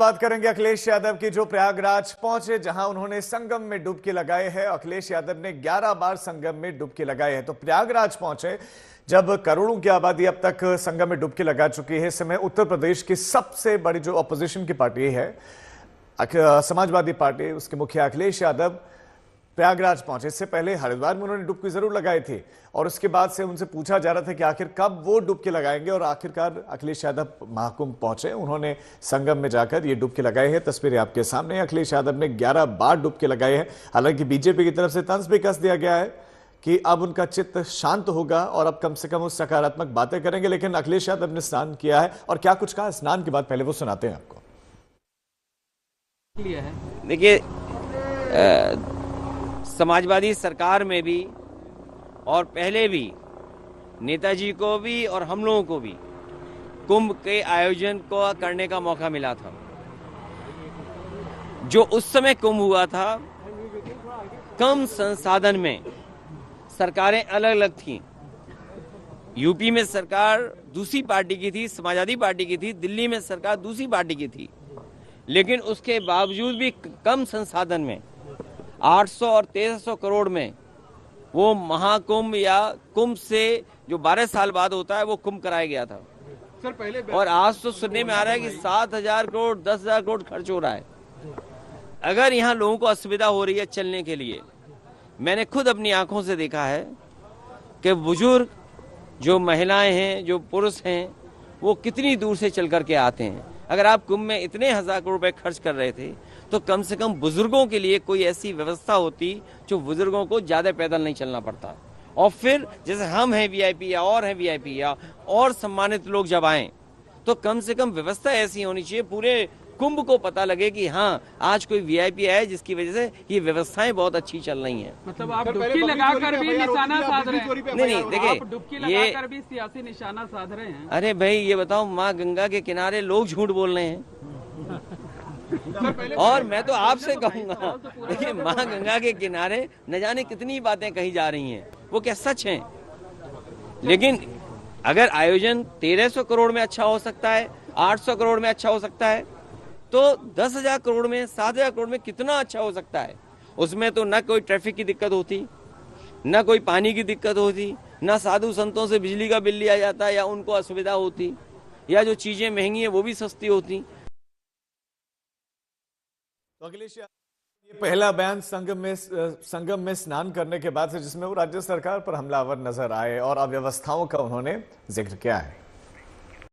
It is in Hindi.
बात करेंगे अखिलेश यादव की, जो प्रयागराज पहुंचे, जहां उन्होंने संगम में डुबकी लगाई है। अखिलेश यादव ने 11 बार संगम में डुबकी लगाई है। तो प्रयागराज पहुंचे जब करोड़ों की आबादी अब तक संगम में डुबकी लगा चुकी है। इस समय उत्तर प्रदेश की सबसे बड़ी जो अपोजिशन की पार्टी है समाजवादी पार्टी, उसके मुखिया अखिलेश यादव प्रयागराज पहुंचे। इससे पहले हरिद्वार में उन्होंने डुबकी जरूर लगाई थी और उसके बाद से उनसे पूछा जा रहा था कि आखिर कब वो डुबकी लगाएंगे, और आखिरकार अखिलेश यादव महाकुंभ पहुंचे। उन्होंने संगम में जाकर ये डुबकी लगाई है। तस्वीरें आपके सामने। अखिलेश यादव ने 11 बार डुबकी लगाई है। हालांकि बीजेपी की तरफ से तंज भी कस दिया गया है कि अब उनका चित्त शांत होगा और अब कम से कम उस सकारात्मक बातें करेंगे। लेकिन अखिलेश यादव ने स्नान किया है और क्या कुछ कहा स्नान के बाद, पहले वो सुनाते हैं आपको। देखिए, समाजवादी सरकार में भी और पहले भी नेताजी को भी और हम लोगों को भी कुंभ के आयोजन को करने का मौका मिला था। जो उस समय कुंभ हुआ था, कम संसाधन में सरकारें अलग अलग थीं। यूपी में सरकार दूसरी पार्टी की थी, समाजवादी पार्टी की थी। दिल्ली में सरकार दूसरी पार्टी की थी। लेकिन उसके बावजूद भी कम संसाधन में 800 और 1300 करोड़ में वो महाकुंभ या कुंभ से जो 12 साल बाद होता है वो कुंभ कराया गया था। सर पहले और आज तो सुनने में आ रहा है कि 7,000 करोड़ 10,000 करोड़ खर्च हो रहा है। अगर यहाँ लोगों को असुविधा हो रही है चलने के लिए, मैंने खुद अपनी आंखों से देखा है कि बुजुर्ग, जो महिलाएं हैं, जो पुरुष हैं, वो कितनी दूर से चल करके आते हैं। अगर आप कुंभ में इतने 1,000 करोड़ रुपए खर्च कर रहे थे तो कम से कम बुजुर्गों के लिए कोई ऐसी व्यवस्था होती जो बुजुर्गों को ज्यादा पैदल नहीं चलना पड़ता। और फिर जैसे हम हैं वीआईपी या और हैं वीआईपी या और सम्मानित लोग जब आए तो कम से कम व्यवस्था ऐसी होनी चाहिए, पूरे कुंभ को पता लगे कि हाँ आज कोई वीआईपी आया जिसकी वजह से ये व्यवस्थाएं बहुत अच्छी चल रही हैं। मतलब आप डुबकी लगाकर भी निशाना साध रहे हैं? नहीं, देखिए, डुबकी लगाकर भी सियासी निशाना साध रहे हैं। अरे भाई, ये बताओ, माँ गंगा के किनारे लोग झूठ बोल रहे हैं। और मैं तो आपसे कहूंगा, देखिए, माँ गंगा के किनारे न जाने कितनी बातें कही जा रही हैं, वो क्या सच हैं? लेकिन अगर आयोजन 1300 करोड़ में अच्छा हो सकता है, 800 करोड़ में अच्छा हो सकता है, तो 10,000 करोड़ में, 7,000 करोड़ में कितना अच्छा हो सकता है। उसमें तो न कोई ट्रैफिक की दिक्कत होती, न कोई पानी की दिक्कत होती, न साधु संतों से बिजली का बिल लिया जाता या उनको असुविधा होती, या जो चीजें महंगी हैं वो भी सस्ती होती। तो अखिलेश ये पहला बयान संगम में स्नान करने के बाद से जिसमें वो राज्य सरकार पर हमलावर नजर आए और अव्यवस्थाओं का उन्होंने जिक्र किया है।